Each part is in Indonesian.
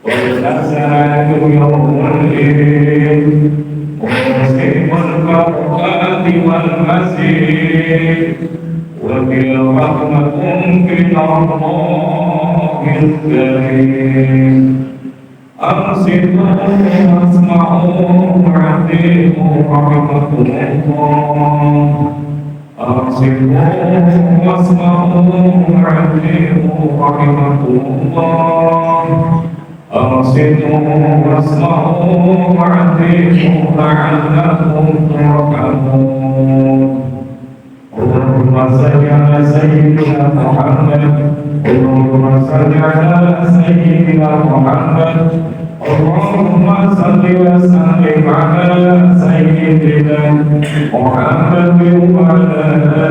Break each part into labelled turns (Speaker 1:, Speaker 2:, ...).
Speaker 1: والحسنة يوم الدين ومسلم البركات والمسيح وفي رحمة من الله الكريم أنصتوا واسمعوا وعلموا رحمة الله أنصتوا واسمعوا وعلموا رحمة الله أنصتوا واسمعوا وعلموا لعلكم ترحمون اللهم صل على سيدنا محمد اللهم صل على سيدنا محمد اللهم صل وسلم على سيدنا محمد وعلى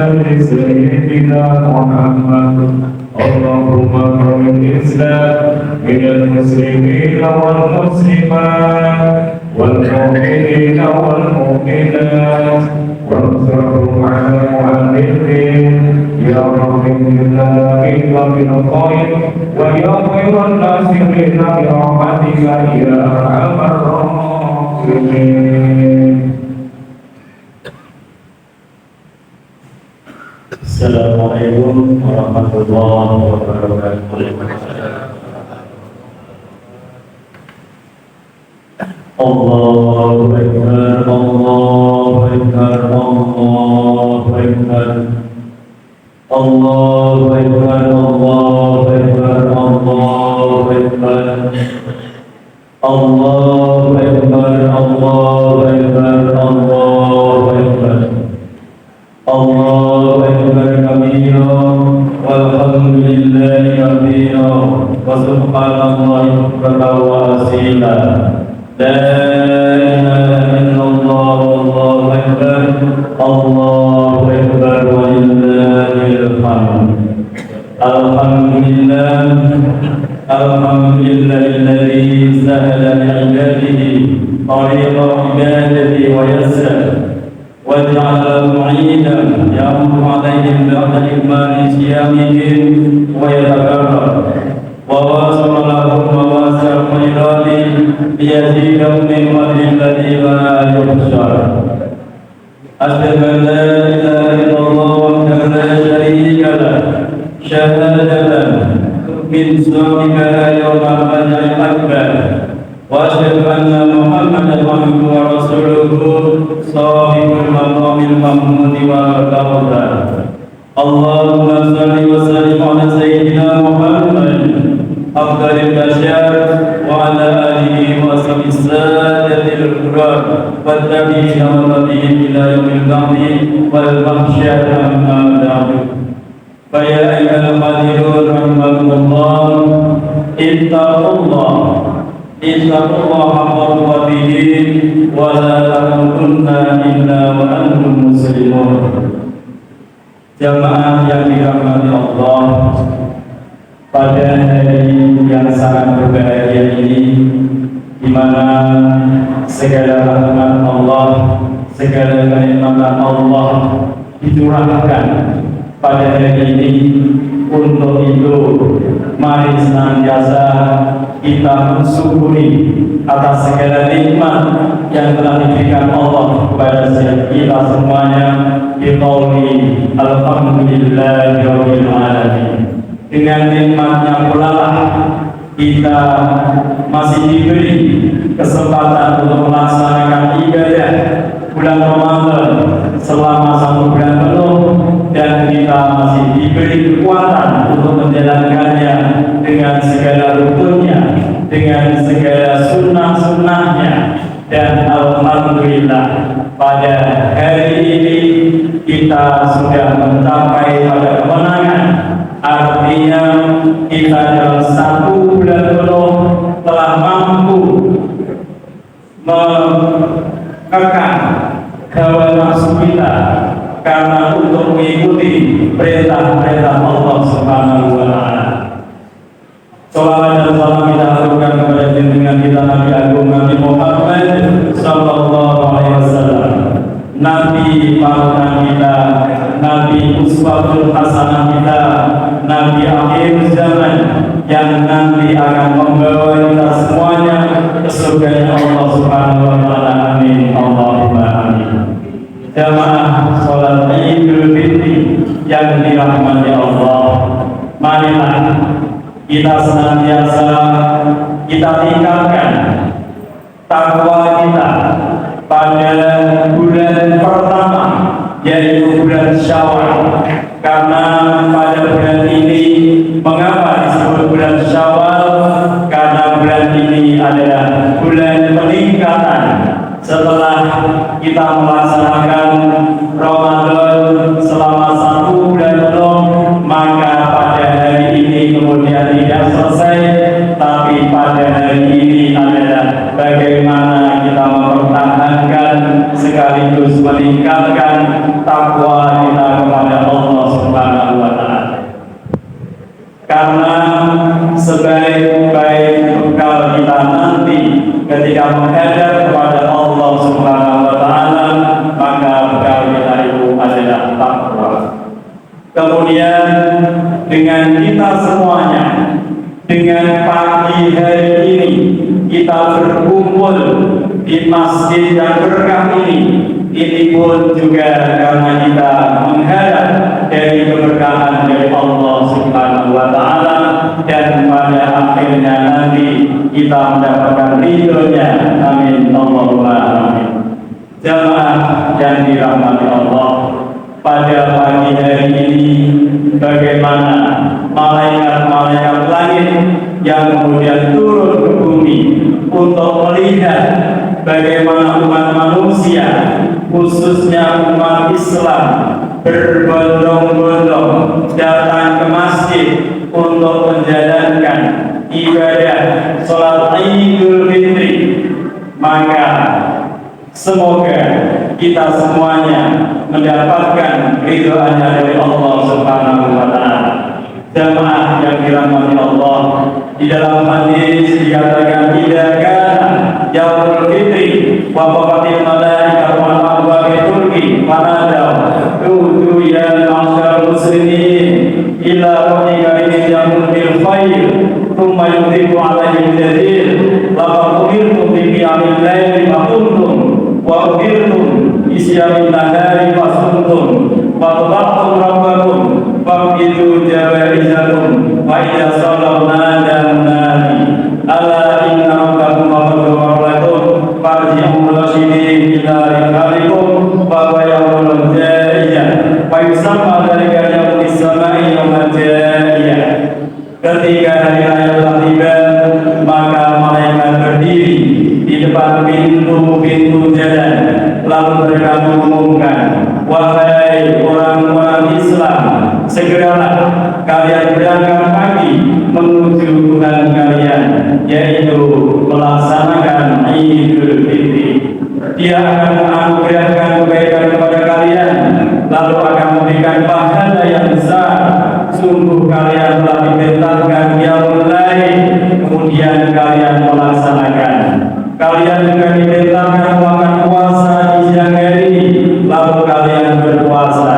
Speaker 1: آل سيدنا محمد اللهم اكرم الإسلام من المسلمين والمسلمات والمؤمنين والمؤمنات وانصرهم على معاندهم يا رب إنا نبيك بالخير ويا خير الناصرين برحمتك يا أرحم الراحمين.
Speaker 2: Assalamualaikum warahmatullahi wabarakatuh. Allahu Akbar, Allahu Akbar, Allahu Akbar, Allahu Akbar, Allahu Akbar, Allahu Akbar, Allahu Akbar, Allahu Akbar, Allahu Akbar, Allahu Akbar kabira walhamdulillahi kabira wa subhanallahi bukratan wa asila. La ilaha illallah wallahu akbar Allahu akbar walillahil hamd. Alhamdulillah alhamdulillahilladzi sahala li'ibadihi tariqa ibadati wa yassara waj'ala mu'idan ya'muru 'alaihim bi'adli imani siyamihim wa yatakarrar wa wasala lahum wa wasal khairati liyazidahum min fadlil ladzi la yuhsar. Asyhadu an la ilaha illallah wahdahu la syarika lahu syahadatan min su'ika yawmal fajril akbar wa asyhadu anna Muhammadan abduhu wa rasuluhu shahibul maqamil mahmud wa tawalla. Allahumma shalli wa sallim ala sayyidina Muhammad afdalil bashar wa ala alihi wa sahbihi sadatil qurra wa tabi'ina wa tabi'in ila yaumil ba'thi wal mahsyar amma ba'du. Fa ya ayyuhal qadirun rahimakumullah ittaqullah haqqa tuqatih wa la tamutunna illa wa antum muslimun. Jamaah yang dirahmati Allah, pada hari yang sangat berbahagia ini, di mana segala rahmat Allah, segala kenikmatan Allah dicurahkan pada hari ini. Untuk itu, mari senantiasa kita mensyukuri atas segala nikmat yang telah diberikan Allah kepada kita semuanya. Biqauli alhamdulillahirabbil alamin. Dengan nikmatnya pula kita masih diberi kesempatan untuk melaksanakan ibadah bulan Ramadan selama 1 bulan penuh, dan kita masih diberi kekuatan untuk menjalankannya dengan segala rukunnya, dengan segala sunnah-sunnahnya. Dan alhamdulillah pada hari ini kita sudah mencapai pada kemenangan. Artinya kita dalam 1 bulan penuh telah mampu mengekang hawa nafsu kita, karena untuk mengikuti perintah-perintah Allah Subhanahu wa Ta'ala. Salawat dan salam kita aturkan kepada junjungan kita Nabi Agung Nabi Muhammad sallallahu alaihi wasallam, Nabi panutan kita, Nabi uswatul hasanah kita, Nabi akhir zaman, yang nanti akan membawa kita semuanya ke surga Allah Subhanahu wa taala. Amin Allahumma amin. Jamaah salat Idul Fitri yang dirahmati Allah, marilah kita senantiasa kita tingkatkan takwa kita pada bulan pertama, yaitu bulan Syawal. Karena pada bulan ini, mengapa disebut bulan Syawal? Karena bulan ini adalah bulan peningkatan. Setelah kita melaksanakan Ramadan selama 1 bulan penuh, maka pada hari ini kemudian tidak selesai, tapi pada hari ini adalah bagaimana kita mempertahankan sekaligus meningkatkan takwa kita kepada Allah Subhanahu wa taala. Karena sebaik-baik bekal kita nanti ketika menghadap kepada Allah Subhanahu wa taala, maka bekal kita itu adalah takwa. Kemudian dengan kita semuanya, dengan pagi hari ini kita berkumpul di masjid yang berkah ini pun juga karena kita menghadap dari keberkahan dari Allah Subhanahu wa taala, dan pada akhirnya nanti kita mendapatkan ridhonya. Amin Allahumma amin. Jamaah yang dirahmati Allah, pada pagi hari ini bagaimana malaikat-malaikat langit yang kemudian turun ke bumi untuk melihat bagaimana umat manusia, khususnya umat Islam, berbondong-bondong datang ke masjid untuk menjalankan ibadah sholat Idul Fitri. Maka semoga kita semuanya mendapatkan ridhoannya dari Allah Subhanahu wa taala. Jamaah yang dirahmati Allah, di dalam hadis dikatakan idza kana yaumul fitri wa waqatil malaikatu wal abwabi tulqi fanadaw utu ya ma'syar muslimin ila qadika yaumul khair thumma yudhibu alaihim jadid laqad umirtum bi qiyamil laili fa qumtum wa umirtum bi siyamil nahari fa sumtum wa taqtum rabbakum faqidu jawaizakum wa idza salawna damnani ala inna rabbakum ghafurur rahim farji'u rasyidin ila rikhalikum wa yawmul jariya wa yusamma dzalika yawmus samai yawmul jariya. Ketika hari raya telah tiba, maka malaikat berdiri di depan pintu-pintu jalan, lalu mereka mengumumkan, wahai orang-orang Islam, segeralah kalian berangkat pagi menuju Tuhan kalian, yaitu melaksanakan Idul Fitri. Dia akan menganugerahkan kebaikan kepada kalian, lalu akan memberikan pahala yang besar. Sungguh kalian telah diperintahkan qiyamul lail, kemudian kalian melaksanakan. Kalian juga diperintahkan melakukan puasa di siang hari, lalu kalian berpuasa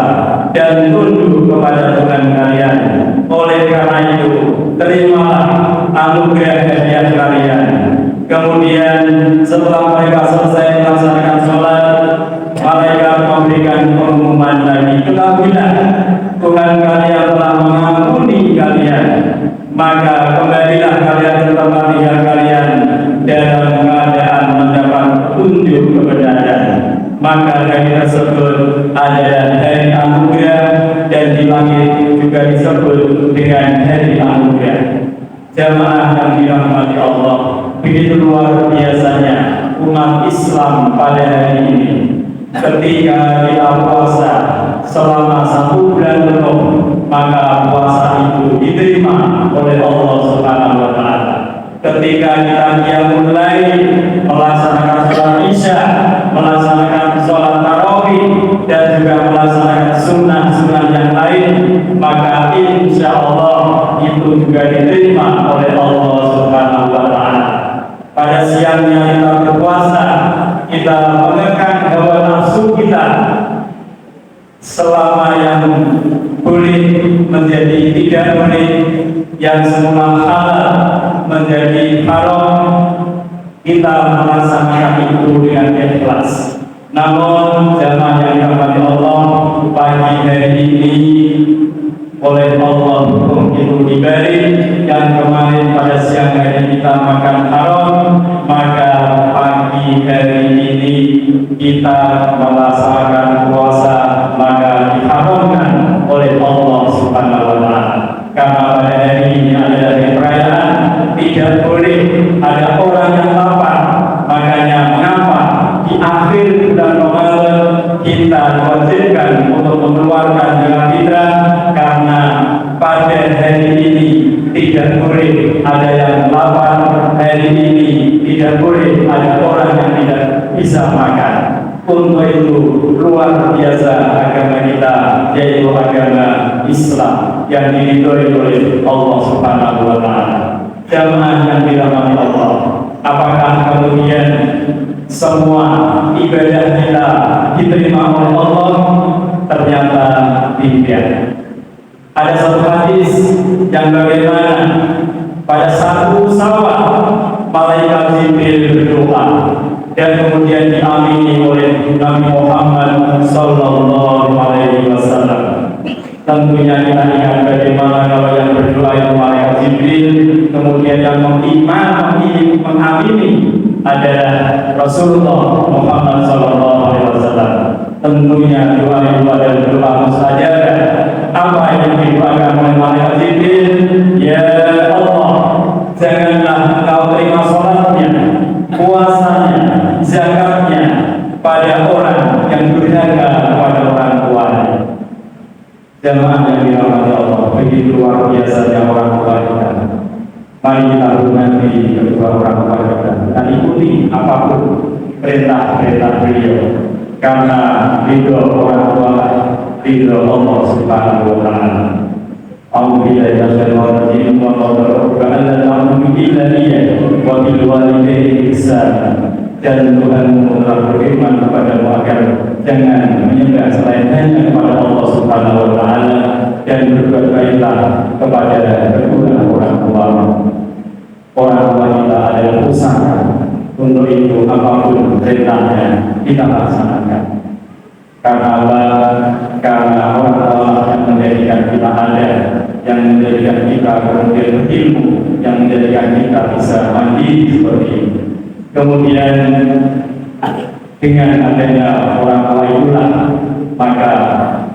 Speaker 2: dan tunduk kepada Tuhan kalian. Oleh karena itu, terimalah anugerah hadiah kalian. Kemudian setelah mereka selesai melaksanakan sholat, malaikat memberikan pengumuman lagi, ketahuilah Tuhan kalian telah mengampuni kalian, maka kembalilah kalian ke tempat tinggal kalian dalam keadaan mendapat petunjuk kebenaran. Maka hari tersebut adalah hari anugerah, dan di langit juga disebut dengan hari anugerah. Jamaah yang dirahmati Allah, begitu luar biasanya umat Islam pada hari ini. Ketika kita puasa selama 1 bulan penuh, maka puasa itu diterima oleh Allah Subhanahu wa taala. Ketika kita qiyamul lail, melaksanakan sholat Isya, melaksanakan sholat tarawih, dan juga melaksanakan sunnah-sunnah yang lain, maka insya Allah itu juga diterima oleh Allah Subhanahu wa taala. Pada siangnya kita berpuasa, kita menekan hawa nafsu kita selama yang boleh menjadi 3 menit, yang semula halal menjadi haram, kita melaksanakan itu dengan ikhlas. Namun jamaah yang dirahmati Allah, pagi hari ini oleh Allah hukum itu diberi, yang kemarin pada siang hari kita makan haram, maka pagi hari ini kita melaksanakan puasa, maka diharamkan oleh Allah Subhanahu wa Ta'ala. Karena pada hari ini ada hari perayaan, tidak boleh ada orang yang lapar. Makanya mengapa di akhir bulan Ramadan kita diwajibkan untuk mengeluarkan zakat fitrah, karena pada hari ini tidak boleh ada yang lapar, hari ini tidak boleh ada orang yang tidak bisa makan. Untuk itu luar biasa agama kita, yaitu agama Islam yang diridhoi oleh Allah Subhanahu wa Ta'ala. Jamaah yang dirahmati Allah, apakah kemudian semua ibadah kita diterima oleh Allah? Ternyata tidak. Ada satu hadis yang bagaimana pada satu sawah malaikat Jibril berdoa dan kemudian diamini oleh Nabi Muhammad Sallallahu Alaihi Wasallam. Tentunya kita ingat bagaimana kalau yang berdoa itu malaikat Jibril, kemudian yang mengamini adalah Rasulullah Muhammad Sallallahu Alaihi Wasallam. Tentunya doa itu adalah doa mustajab. Apa yang didoakan oleh malaikat Jibril? Ya Allah, janganlah Engkau terima salatnya, puasanya, zakatnya pada orang yang durhaka kepada orang tuanya. Jamaah yang dirahmati Allah, begitu luar biasanya orang tua kita. Mari kita hormati kedua orang tua kita dan ikuti apapun perintah-perintah beliau, karena ridho orang tua ridho Allah Subhanahu wa Ta'ala. Alhamdulillah ya syaitan wa qadara ta'lamu illa iya wa bil walidayni ihsan. Dan Tuhan telah berfirman kepadamu agar jangan menyembah selain hanya kepada Allah Subhanahu wa Ta'ala, dan berbuat baiklah kepada kedua orang tua. Orang tua kita adalah usaha, untuk itu apapun perintahnya kita laksanakan. Karena Allah, karena orang tua yang menjadikan kita ada, yang menjadikan kita kemudian berilmu, yang menjadikan kita bisa mandiri seperti ini. Kemudian dengan adanya orang tua itulah maka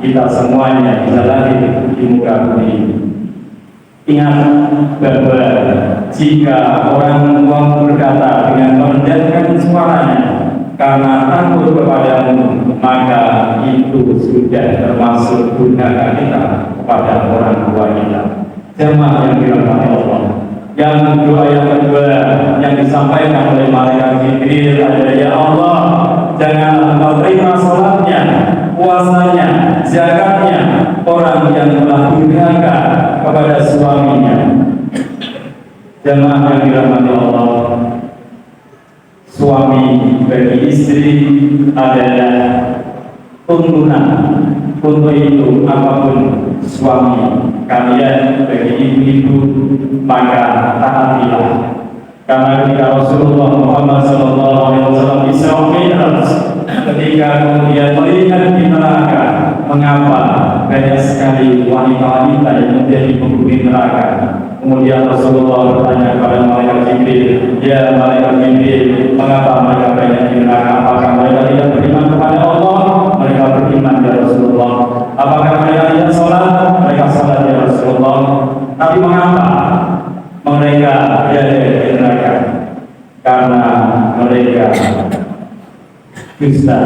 Speaker 2: kita semuanya bisa lahir di muka bumi ini. Ingat bahwa jika orang tua berkata dengan merendahkan suaranya karena takut kepadamu, maka itu sudah termasuk durhaka kita kepada orang tua kita. Jemaah yang dirahmati Allah, yang doa yang kedua yang disampaikan oleh malaikat Jibril adalah, ya Allah, janganlah Engkau terima salatnya, puasanya, zakatnya orang yang telah durhaka kepada suaminya. Jemaah yang dirahmati Allah, suami bagi istri adalah tuntunan. Untuk itu apapun suami kalian bagi ibu-ibu, maka taatilah. Karena ketika Rasulullah Muhammad SAW Isra Mi'raj, ketika kemudian melihat di neraka, mengapa banyak sekali wanita-wanita yang menjadi penghuni neraka. Kemudian Rasulullah bertanya kepada malaikat Jibril, ya malaikat Jibril, mengapa mereka banyak di neraka? Apakah mereka tidak beriman kepada Allah? Mereka beriman ya Rasulullah. Apakah mereka tidak sholat? Mereka sholat ya Rasulullah. Tapi mengapa mereka berada di neraka? Karena mereka dusta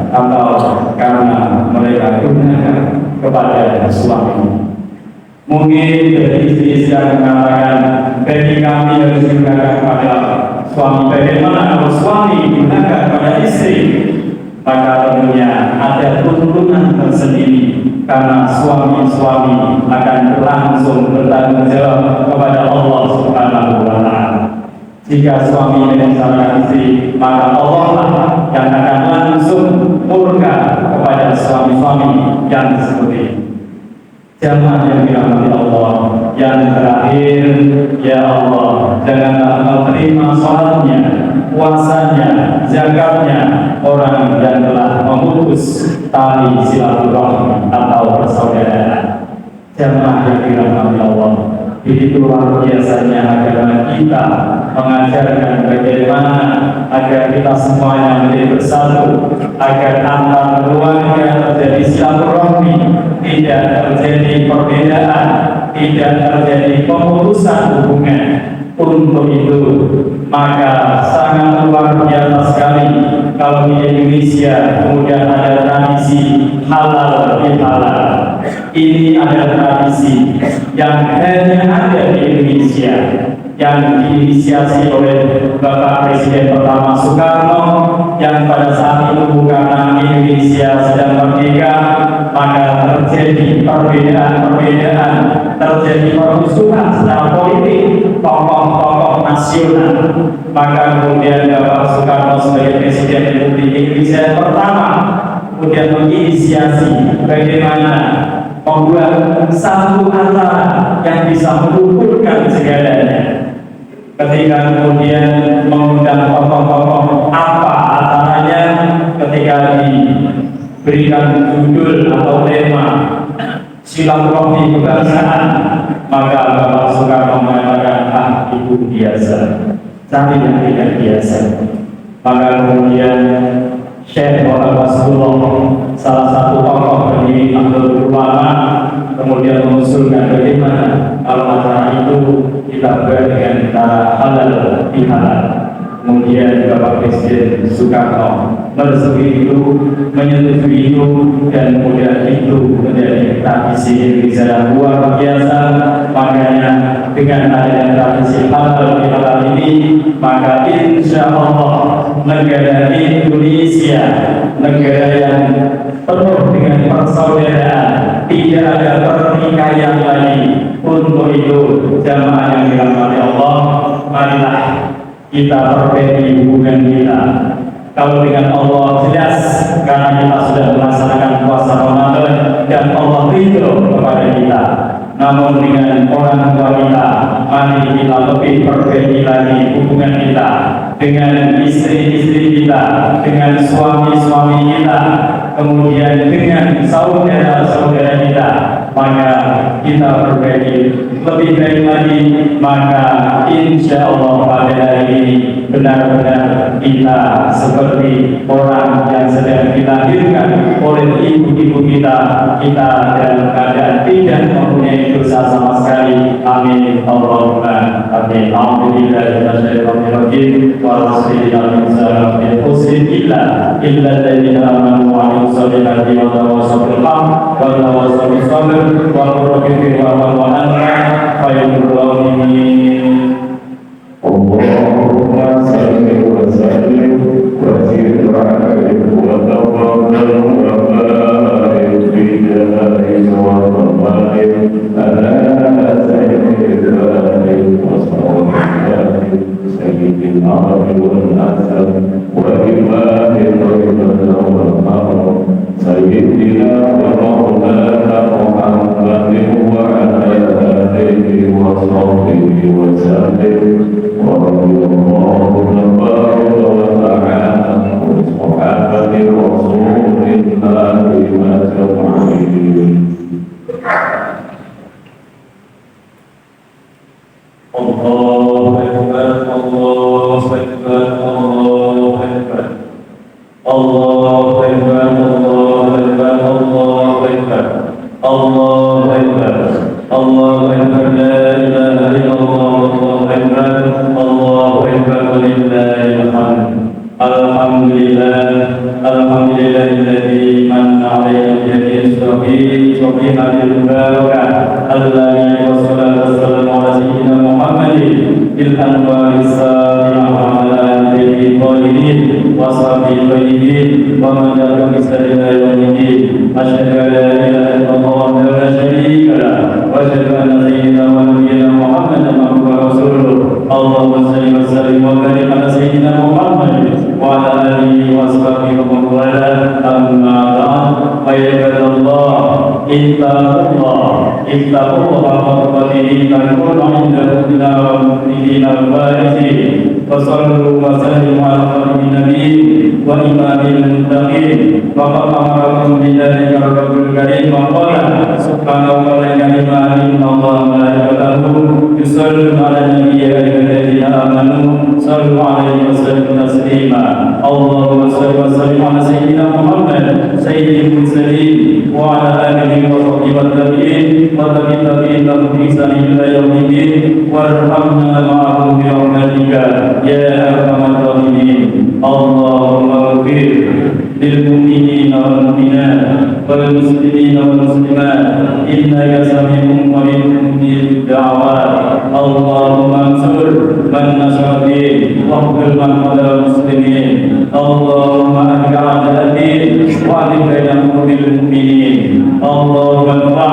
Speaker 2: atau karena mereka durhaka kepada suami. Mungkin dari istri-istri yang mengatakan, bagi kami harus durhaka kepada suami. Bagaimana kalau suami durhaka kepada istri? Maka tentunya ada tuntunan tersendiri, karena suami-suami akan langsung bertanggung jawab kepada Allah Subhanahu wa Ta'ala. Jika suami menyalahkan istri, maka Allah lah yang akan langsung murka kepada suami-suami yang seperti ini. Jamaah yang dirahmati Allah, yang terakhir, ya Allah, janganlah Engkau terima sholatnya, puasanya, zakatnya orang yang telah memutus tali silaturahmi atau persaudaraan. Jamaah yang dirahmati Allah, begitu luar biasanya agama kita mengajarkan bagaimana agar kita semuanya menjadi bersatu, agar antar keluarga terjadi silaturahmi, tidak terjadi perbedaan, tidak terjadi pemutusan hubungan. Untuk itu maka sangat luar biasa sekali kalau di Indonesia kemudian ada tradisi halal bihalal. Ini adalah tradisi yang hanya ada di Indonesia, yang diinisiasi oleh Bapak Presiden pertama Soekarno, yang pada saat itu karena Indonesia sedang merdeka, maka terjadi perbedaan-perbedaan, terjadi permusuhan secara politik tokoh-tokoh nasional. Maka kemudian Bapak Soekarno sebagai Presiden Republik Indonesia yang pertama kemudian menginisiasi bagaimana membuat satu acara yang bisa mengumpulkan segalanya. Ketika kemudian mengundang tokoh-tokoh apa acaranya, ketika diberikan judul atau tema silaturahmi kebangsaan, maka Bapak Soekarno mengatakan, itu biasa, cari yang tidak biasa. Maka kemudian Syekh Muhammad Rasulullah, salah satu tokoh pendiri Nahdlatul Ulama, kemudian mengusulkan bagaimana kalau acara itu kita buat dengan cara halal bihalal. Kemudian Bapak Presiden Soekarno menyetujui itu, dan kemudian itu menjadi tradisi Indonesia yang luar biasa. Makanya dengan adanya tradisi halal bihalal ini, maka insya Allah negara Indonesia, negara yang penuh dengan persaudaraan, tidak ada pertikaian lagi. Untuk itu jamaah yang dirahmati Allah, marilah kita perbaiki hubungan kita. Kalau dengan Allah jelas, karena kita sudah melaksanakan puasa Ramadan dan Allah ridho kepada kita. Namun dengan orang tua kita, mari kita lebih perbaiki lagi hubungan kita dengan istri-istri kita, dengan suami-suami kita, kemudian dengan saudara-saudara kita. Maka kita perbaiki lebih baik lagi, maka insya Allah pada hari ini benar-benar kita seperti orang yang sedang dilahirkan oleh ibu-ibu kita dalam keadaan tidak mempunyai dosa sama sekali. Amin Allahumma amin. Alhamdulillah minasyaitonirrajim wa rasulillah illa alladziina amanu wa amilus solihati wa tawassaw bil haqq wa tawassaw bis sabr wa rabbil alamin wa rahimin.
Speaker 1: Allahumma salli wa sallim wa zid wa barik wa tawakkal wa barik fi jalali wa tawakkal ala sayyidina wa sayyidil ardi wal asr wa imamil wal sayyidina wa maulana Muhammadin wa ala alihi wa sahbihi wa sallim. ورضي الله تبارك وتعالى عن صحابة رسول الله أجمعين. الله أكبر الله أكبر الله أكبر الله أكبر الله أكبر الله أكبر الله أكبر الله أكبر لا إله إلا الله الله أكبر الله أكبر ولله الحمد. الحمد لله الذي من علينا بهذه الصبيحة المباركة الذي والصلاة والسلام على سيدنا محمد بالأنوار السابعة وعلى آله الطاهرين وصحبه الطيبين ومن تبعهم بإحسان إلى يوم الدين. أشهد أن لا إله إلا الله وحده لا شريك له وأشهد أن سيدنا ونبينا محمدا عبده ورسوله. اللهم صل وسلم وبارك على سيدنا محمد وعلى آله وأصحابه ومن والاه. أما بعد فيا عباد الله اتقوا الله حق تقاته
Speaker 2: المسلمين والمؤمنين الفائزين وصلوا وسلموا على خاتم النبيين وإمام المتقين فقد أمركم بذلك رب الكريم وقال سبحانه وتعالى إن الله وملائكته يصلون على النبي يا أيها الذين آمنوا صلوا عليه وسلموا تسليما اللهم صل وسلم على سيدنا محمد سيد المرسلين وعلى آله وصحبه والتابعين والتابعين لهم بإحسان إلى يوم الدين وارحمنا معهم برحمتك يا أرحم الراحمين اللهم اغفر للمؤمنين والمؤمنات والمسلمين والمسلمات إنك سميع قريب مجيب الدعوات اللهم انصر من نصر الدين واغفر من قتل المسلمين اللهم أهل أعداء الدين واعلم بين قلوب المؤمنين اللهم ارفع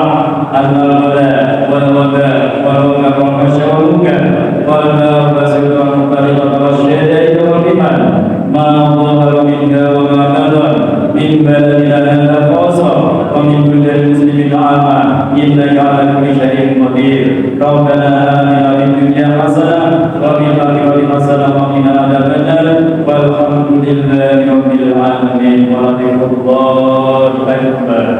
Speaker 2: عنا البلاء والوباء والوباء والفحش والمنكر والنار والسر والمختلطة والشهادة والرمال ما ظهر منها وما بطن من بلدنا هذا خاصة ومن كل المسلمين عامة إنك على كل شيء قدير ربنا آتنا في الدنيا حسنة وفي الآخرة حسنة وقنا عذاب النار والحمد لله رب العالمين ولذكر الله أكبر.